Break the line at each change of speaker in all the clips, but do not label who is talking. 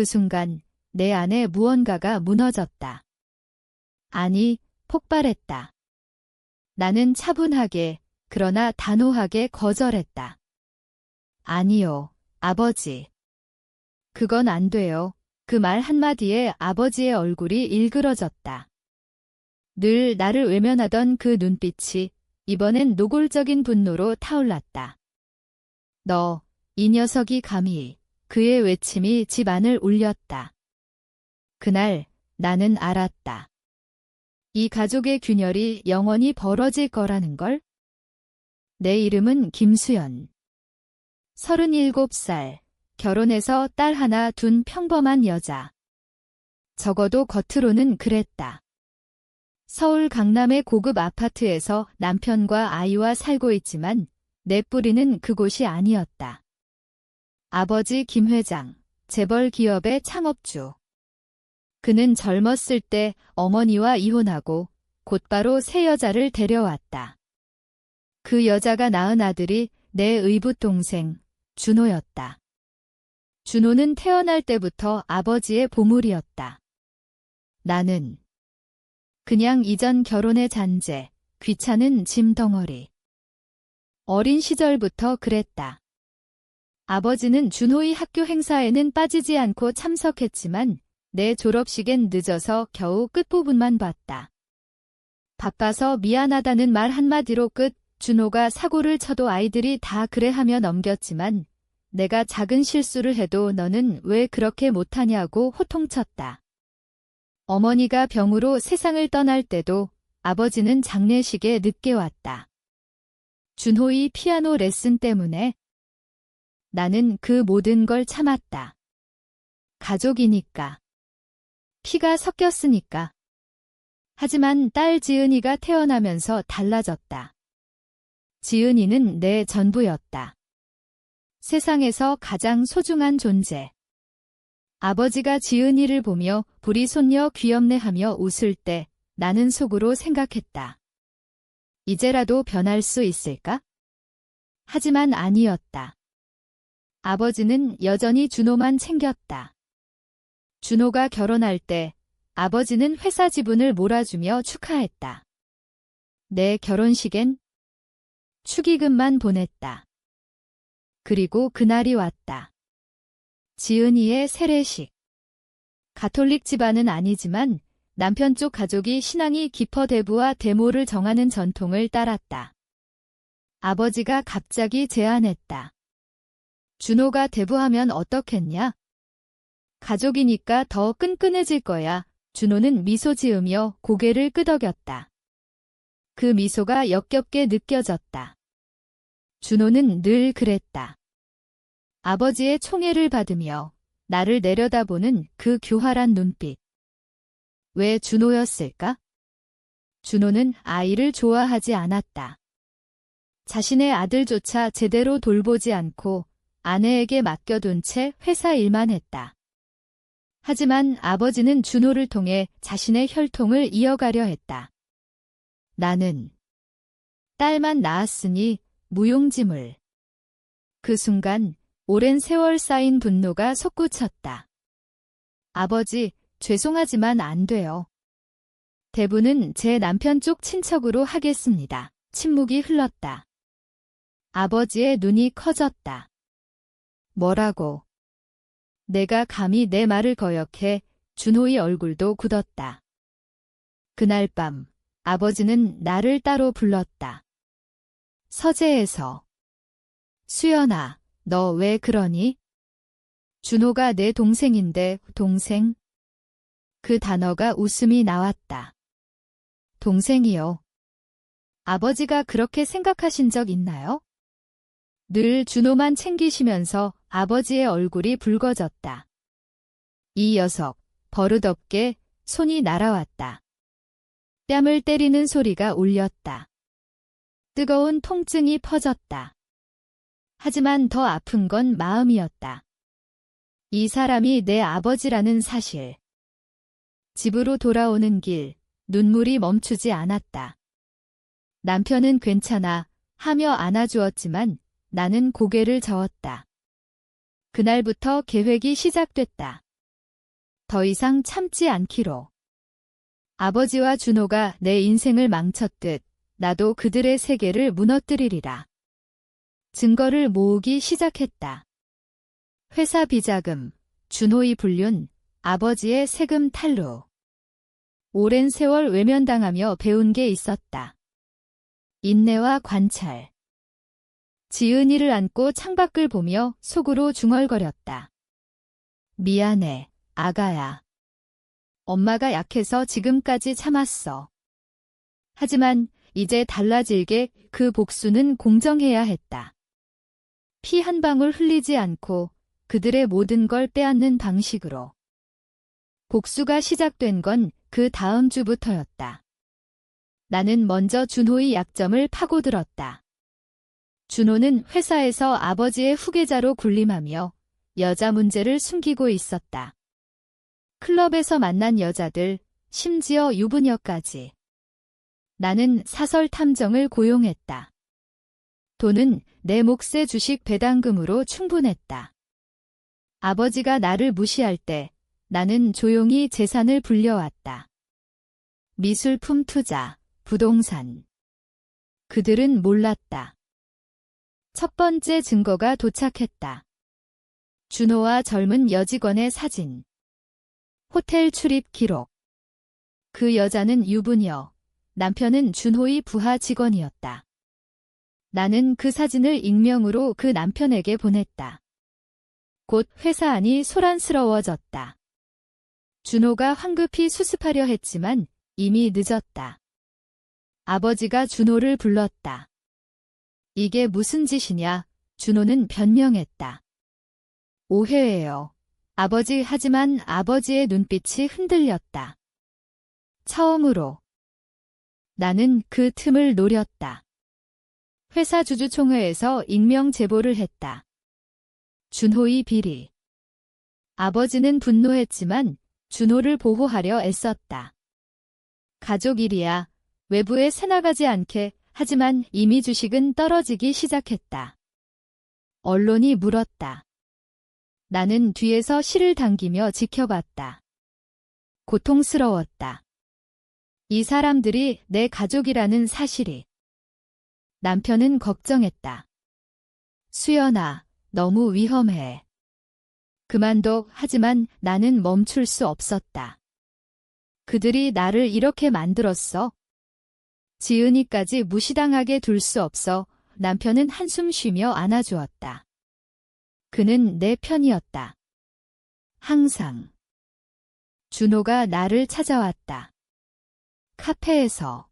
그 순간 내 안에 무언가가 무너졌다. 아니, 폭발했다. 나는 차분하게, 그러나 단호하게 거절했다. 아니요, 아버지. 그건 안 돼요. 그 말 한마디에 아버지의 얼굴이 일그러졌다. 늘 나를 외면하던 그 눈빛이 이번엔 노골적인 분노로 타올랐다. 너, 이 녀석이 감히. 그의 외침이 집 안을 울렸다. 그날 나는 알았다. 이 가족의 균열이 영원히 벌어질 거라는 걸. 내 이름은 김수연. 37살, 결혼해서 딸 하나 둔 평범한 여자. 적어도 겉으로는 그랬다. 서울 강남의 고급 아파트에서 남편과 아이와 살고 있지만 내 뿌리는 그곳이 아니었다. 아버지 김 회장, 재벌 기업의 창업주. 그는 젊었을 때 어머니와 이혼하고 곧바로 새 여자를 데려왔다. 그 여자가 낳은 아들이 내 의붓 동생, 준호였다. 준호는 태어날 때부터 아버지의 보물이었다. 나는 그냥 이전 결혼의 잔재, 귀찮은 짐 덩어리. 어린 시절부터 그랬다. 아버지는 준호의 학교 행사에는 빠지지 않고 참석했지만 내 졸업식엔 늦어서 겨우 끝부분만 봤다. 바빠서 미안하다는 말 한마디로 끝. 준호가 사고를 쳐도 아이들이 다 그래 하며 넘겼지만 내가 작은 실수를 해도 너는 왜 그렇게 못하냐고 호통쳤다. 어머니가 병으로 세상을 떠날 때도 아버지는 장례식에 늦게 왔다. 준호의 피아노 레슨 때문에. 나는 그 모든 걸 참았다. 가족이니까. 피가 섞였으니까. 하지만 딸 지은이가 태어나면서 달라졌다. 지은이는 내 전부였다. 세상에서 가장 소중한 존재. 아버지가 지은이를 보며 부리 손녀 귀엽네 하며 웃을 때 나는 속으로 생각했다. 이제라도 변할 수 있을까? 하지만 아니었다. 아버지는 여전히 준호만 챙겼다. 준호가 결혼할 때 아버지는 회사 지분을 몰아주며 축하했다. 내 결혼식엔 축의금만 보냈다. 그리고 그날이 왔다. 지은이의 세례식. 가톨릭 집안은 아니지만 남편 쪽 가족이 신앙이 깊어 대부와 대모를 정하는 전통을 따랐다. 아버지가 갑자기 제안했다. 준호가 대부하면 어떻겠냐? 가족이니까 더 끈끈해질 거야. 준호는 미소 지으며 고개를 끄덕였다. 그 미소가 역겹게 느껴졌다. 준호는 늘 그랬다. 아버지의 총애를 받으며 나를 내려다보는 그 교활한 눈빛. 왜 준호였을까? 준호는 아이를 좋아하지 않았다. 자신의 아들조차 제대로 돌보지 않고 아내에게 맡겨둔 채 회사 일만 했다. 하지만 아버지는 준호를 통해 자신의 혈통을 이어가려 했다. 나는 딸만 낳았으니 무용지물. 그 순간 오랜 세월 쌓인 분노가 솟구쳤다. 아버지, 죄송하지만 안 돼요. 대부는 제 남편 쪽 친척으로 하겠습니다. 침묵이 흘렀다. 아버지의 눈이 커졌다. 뭐라고? 내가 감히 내 말을 거역해. 준호의 얼굴도 굳었다. 그날 밤 아버지는 나를 따로 불렀다. 서재에서. 수연아, 너 왜 그러니? 준호가 내 동생인데. 동생? 그 단어가 웃음이 나왔다. 동생이요. 아버지가 그렇게 생각하신 적 있나요? 늘 준호만 챙기시면서 아버지의 얼굴이 붉어졌다. 이 녀석, 버릇없게. 손이 날아왔다. 뺨을 때리는 소리가 울렸다. 뜨거운 통증이 퍼졌다. 하지만 더 아픈 건 마음이었다. 이 사람이 내 아버지라는 사실. 집으로 돌아오는 길, 눈물이 멈추지 않았다. 남편은 괜찮아 하며 안아주었지만 나는 고개를 저었다. 그날부터 계획이 시작됐다. 더 이상 참지 않기로. 아버지와 준호가 내 인생을 망쳤듯 나도 그들의 세계를 무너뜨리리라. 증거를 모으기 시작했다. 회사 비자금, 준호의 불륜, 아버지의 세금 탈루. 오랜 세월 외면당하며 배운 게 있었다. 인내와 관찰. 지은이를 안고 창밖을 보며 속으로 중얼거렸다. 미안해, 아가야. 엄마가 약해서 지금까지 참았어. 하지만 이제 달라질 게 그 복수는 공정해야 했다. 피 한 방울 흘리지 않고 그들의 모든 걸 빼앗는 방식으로. 복수가 시작된 건 그 다음 주부터였다. 나는 먼저 준호의 약점을 파고들었다. 준호는 회사에서 아버지의 후계자로 군림하며 여자 문제를 숨기고 있었다. 클럽에서 만난 여자들, 심지어 유부녀까지. 나는 사설 탐정을 고용했다. 돈은 내 몫의 주식 배당금으로 충분했다. 아버지가 나를 무시할 때 나는 조용히 재산을 불려왔다. 미술품 투자, 부동산. 그들은 몰랐다. 첫 번째 증거가 도착했다. 준호와 젊은 여직원의 사진. 호텔 출입 기록. 그 여자는 유부녀, 남편은 준호의 부하 직원이었다. 나는 그 사진을 익명으로 그 남편에게 보냈다. 곧 회사 안이 소란스러워졌다. 준호가 황급히 수습하려 했지만 이미 늦었다. 아버지가 준호를 불렀다. 이게 무슨 짓이냐? 준호는 변명했다. 오해예요. 아버지 하지만 아버지의 눈빛이 흔들렸다. 처음으로. 나는 그 틈을 노렸다. 회사 주주총회에서 익명 제보를 했다. 준호의 비리. 아버지는 분노했지만 준호를 보호하려 애썼다. 가족 일이야. 외부에 새나가지 않게. 하지만 이미 주식은 떨어지기 시작했다. 언론이 물었다. 나는 뒤에서 실을 당기며 지켜봤다. 고통스러웠다. 이 사람들이 내 가족이라는 사실이. 남편은 걱정했다. 수연아, 너무 위험해. 그만둬. 하지만 나는 멈출 수 없었다. 그들이 나를 이렇게 만들었어. 지은이까지 무시당하게 둘 수 없어. 남편은 한숨 쉬며 안아주었다. 그는 내 편이었다. 항상. 준호가 나를 찾아왔다. 카페에서.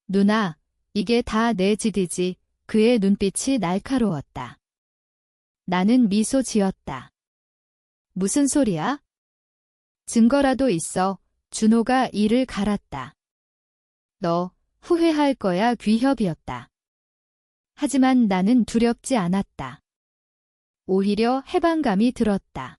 누나, 이게 다 내 짓이지. 그의 눈빛이 날카로웠다. 나는 미소 지었다. 무슨 소리야? 증거라도 있어. 준호가 이를 갈았다. 너 후회할 거야. 귀협이었다. 하지만 나는 두렵지 않았다. 오히려 해방감이 들었다.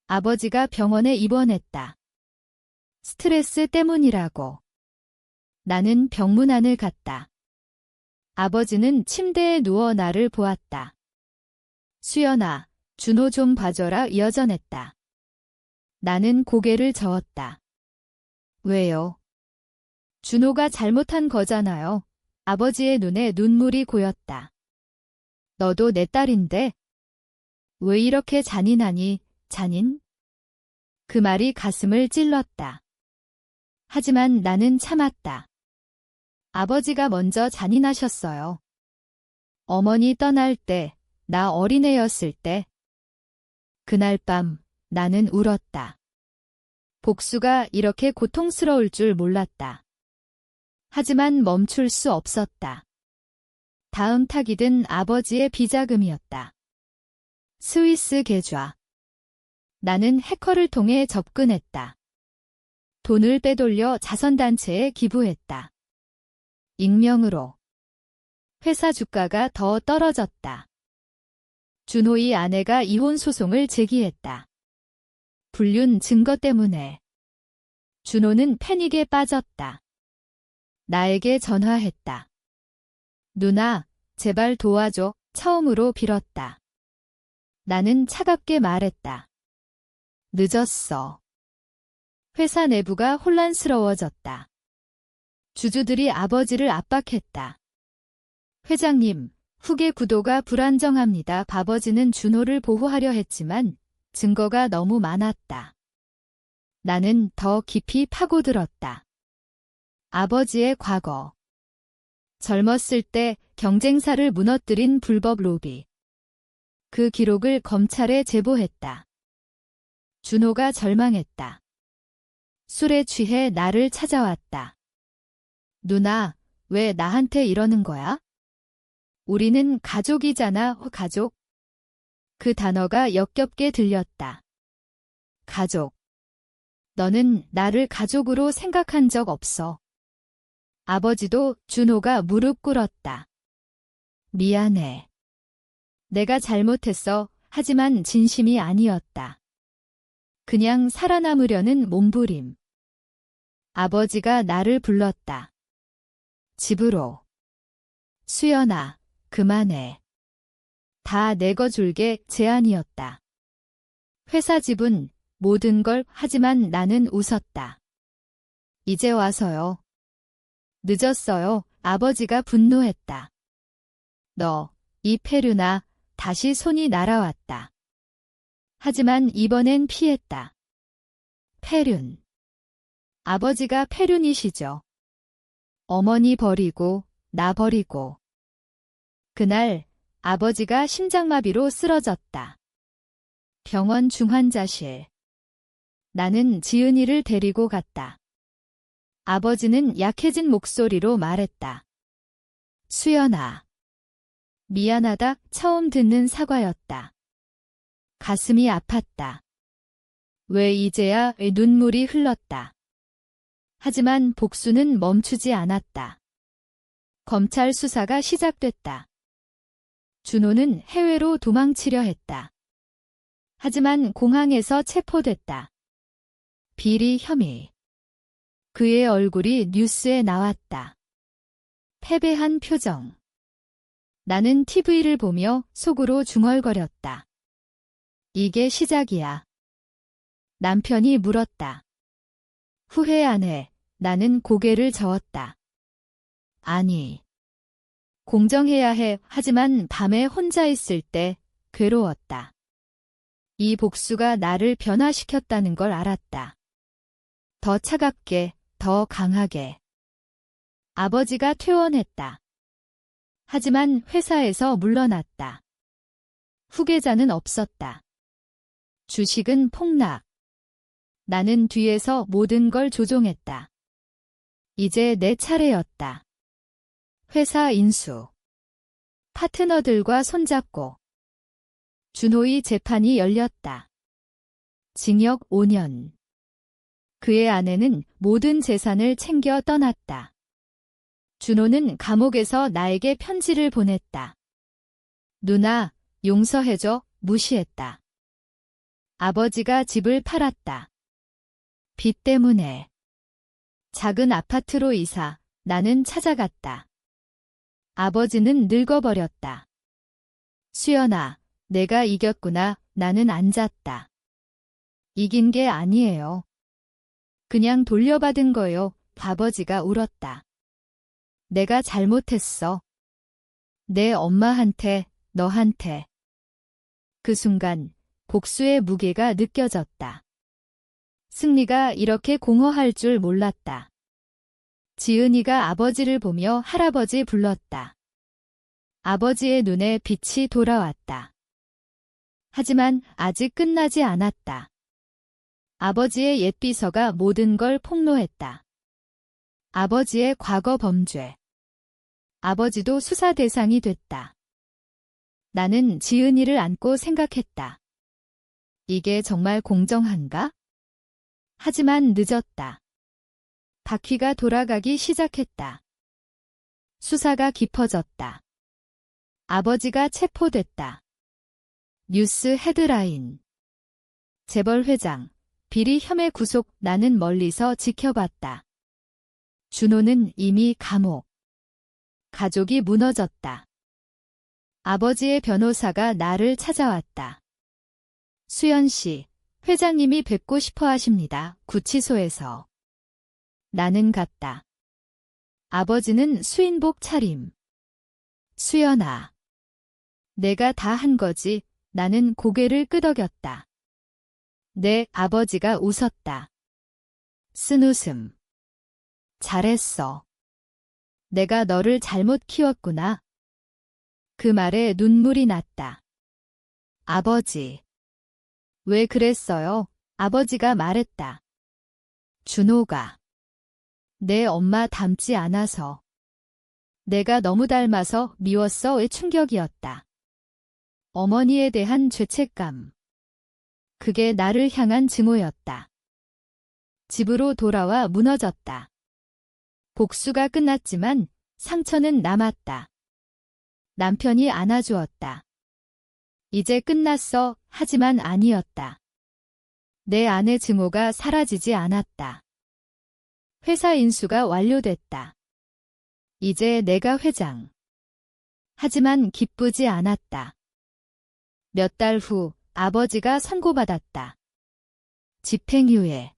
아버지가 병원에 입원했다. 스트레스 때문이라고. 나는 병문 안을 갔다. 아버지는 침대에 누워 나를 보았다. 수연아, 준호 좀 봐줘라. 여전했다. 나는 고개를 저었다. 왜요? 준호가 잘못한 거잖아요. 아버지의 눈에 눈물이 고였다. 너도 내 딸인데? 왜 이렇게 잔인하니, 잔인? 그 말이 가슴을 찔렀다. 하지만 나는 참았다. 아버지가 먼저 잔인하셨어요. 어머니 떠날 때, 나 어린애였을 때. 그날 밤 나는 울었다. 복수가 이렇게 고통스러울 줄 몰랐다. 하지만 멈출 수 없었다. 다음 타깃은 아버지의 비자금이었다. 스위스 계좌. 나는 해커를 통해 접근했다. 돈을 빼돌려 자선단체에 기부했다. 익명으로. 회사 주가가 더 떨어졌다. 준호의 아내가 이혼 소송을 제기했다. 불륜 증거 때문에. 준호는 패닉에 빠졌다. 나에게 전화했다. 누나, 제발 도와줘. 처음으로 빌었다. 나는 차갑게 말했다. 늦었어. 회사 내부가 혼란스러워졌다. 주주들이 아버지를 압박했다. 회장님, 후계 구도가 불안정합니다. 아버지는 준호를 보호하려 했지만 증거가 너무 많았다. 나는 더 깊이 파고들었다. 아버지의 과거. 젊었을 때 경쟁사를 무너뜨린 불법 로비. 그 기록을 검찰에 제보했다. 준호가 절망했다. 술에 취해 나를 찾아왔다. 누나, 왜 나한테 이러는 거야? 우리는 가족이잖아, 가족. 그 단어가 역겹게 들렸다. 가족. 너는 나를 가족으로 생각한 적 없어. 아버지도 준호가 무릎 꿇었다. 미안해. 내가 잘못했어. 하지만 진심이 아니었다. 그냥 살아남으려는 몸부림. 아버지가 나를 불렀다. 집으로. 수연아, 그만해. 다 내거줄게. 제안이었다. 회사 지분, 모든 걸. 하지만 나는 웃었다. 이제 와서요. 늦었어요. 아버지가 분노했다. 너, 이 페류나. 다시 손이 날아왔다. 하지만 이번엔 피했다. 페륜. 아버지가 페륜이시죠. 어머니 버리고 나 버리고. 그날 아버지가 심장마비로 쓰러졌다. 병원 중환자실. 나는 지은이를 데리고 갔다. 아버지는 약해진 목소리로 말했다. 수연아. 미안하다. 처음 듣는 사과였다. 가슴이 아팠다. 왜 이제야 눈물이 흘렀다. 하지만 복수는 멈추지 않았다. 검찰 수사가 시작됐다. 준호는 해외로 도망치려 했다. 하지만 공항에서 체포됐다. 비리 혐의. 그의 얼굴이 뉴스에 나왔다. 패배한 표정. 나는 TV를 보며 속으로 중얼거렸다. 이게 시작이야. 남편이 물었다. 후회 안 해. 나는 고개를 저었다. 아니. 공정해야 해. 하지만 밤에 혼자 있을 때 괴로웠다. 이 복수가 나를 변화시켰다는 걸 알았다. 더 차갑게, 더 강하게. 아버지가 퇴원했다. 하지만 회사에서 물러났다. 후계자는 없었다. 주식은 폭락. 나는 뒤에서 모든 걸 조종했다. 이제 내 차례였다. 회사 인수. 파트너들과 손잡고. 준호의 재판이 열렸다. 징역 5년. 그의 아내는 모든 재산을 챙겨 떠났다. 준호는 감옥에서 나에게 편지를 보냈다. 누나, 용서해줘. 무시했다. 아버지가 집을 팔았다. 빚 때문에. 작은 아파트로 이사. 나는 찾아갔다. 아버지는 늙어버렸다. 수연아, 내가 이겼구나. 나는 앉았다. 이긴 게 아니에요. 그냥 돌려받은 거요. 아버지가 울었다. 내가 잘못했어. 내 엄마한테, 너한테. 그 순간 복수의 무게가 느껴졌다. 승리가 이렇게 공허할 줄 몰랐다. 지은이가 아버지를 보며 할아버지 불렀다. 아버지의 눈에 빛이 돌아왔다. 하지만 아직 끝나지 않았다. 아버지의 옛 비서가 모든 걸 폭로했다. 아버지의 과거 범죄. 아버지도 수사 대상이 됐다. 나는 지은이를 안고 생각했다. 이게 정말 공정한가? 하지만 늦었다. 바퀴가 돌아가기 시작했다. 수사가 깊어졌다. 아버지가 체포됐다. 뉴스 헤드라인. 재벌 회장, 비리 혐의 구속. 나는 멀리서 지켜봤다. 준호는 이미 감옥. 가족이 무너졌다. 아버지의 변호사가 나를 찾아왔다. 수연 씨, 회장님이 뵙고 싶어 하십니다. 구치소에서. 나는 갔다. 아버지는 수인복 차림. 수연아. 내가 다 한 거지. 나는 고개를 끄덕였다. 네, 아버지가 웃었다. 쓴웃음. 잘했어. 내가 너를 잘못 키웠구나. 그 말에 눈물이 났다. 아버지. 왜 그랬어요? 아버지가 말했다. 준호가. 내 엄마 닮지 않아서. 내가 너무 닮아서 미웠어의 충격이었다. 어머니에 대한 죄책감. 그게 나를 향한 증오였다. 집으로 돌아와 무너졌다. 복수가 끝났지만 상처는 남았다. 남편이 안아주었다. 이제 끝났어. 하지만 아니었다. 내 안의 증오가 사라지지 않았다. 회사 인수가 완료됐다. 이제 내가 회장. 하지만 기쁘지 않았다. 몇 달 후 아버지가 선고받았다. 집행유예.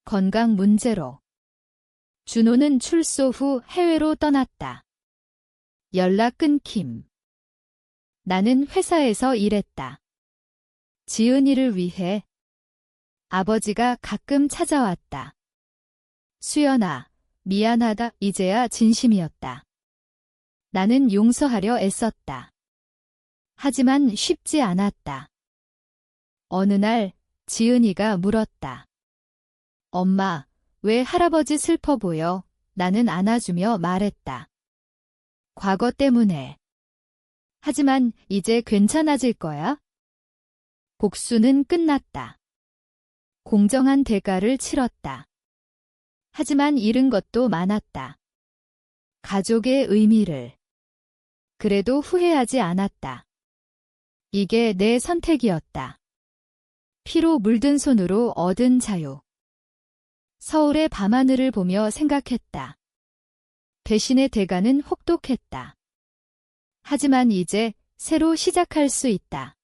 건강 문제로. 준호는 출소 후 해외로 떠났다. 연락 끊김. 나는 회사에서 일했다. 지은이를 위해. 아버지가 가끔 찾아왔다. 수연아, 미안하다. 이제야 진심이었다. 나는 용서하려 애썼다. 하지만 쉽지 않았다. 어느 날 지은이가 물었다. 엄마, 왜 할아버지 슬퍼 보여? 나는 안아주며 말했다. 과거 때문에. 하지만 이제 괜찮아질 거야? 복수는 끝났다. 공정한 대가를 치렀다. 하지만 잃은 것도 많았다. 가족의 의미를. 그래도 후회하지 않았다. 이게 내 선택이었다. 피로 물든 손으로 얻은 자유. 서울의 밤하늘을 보며 생각했다. 배신의 대가는 혹독했다. 하지만 이제 새로 시작할 수 있다.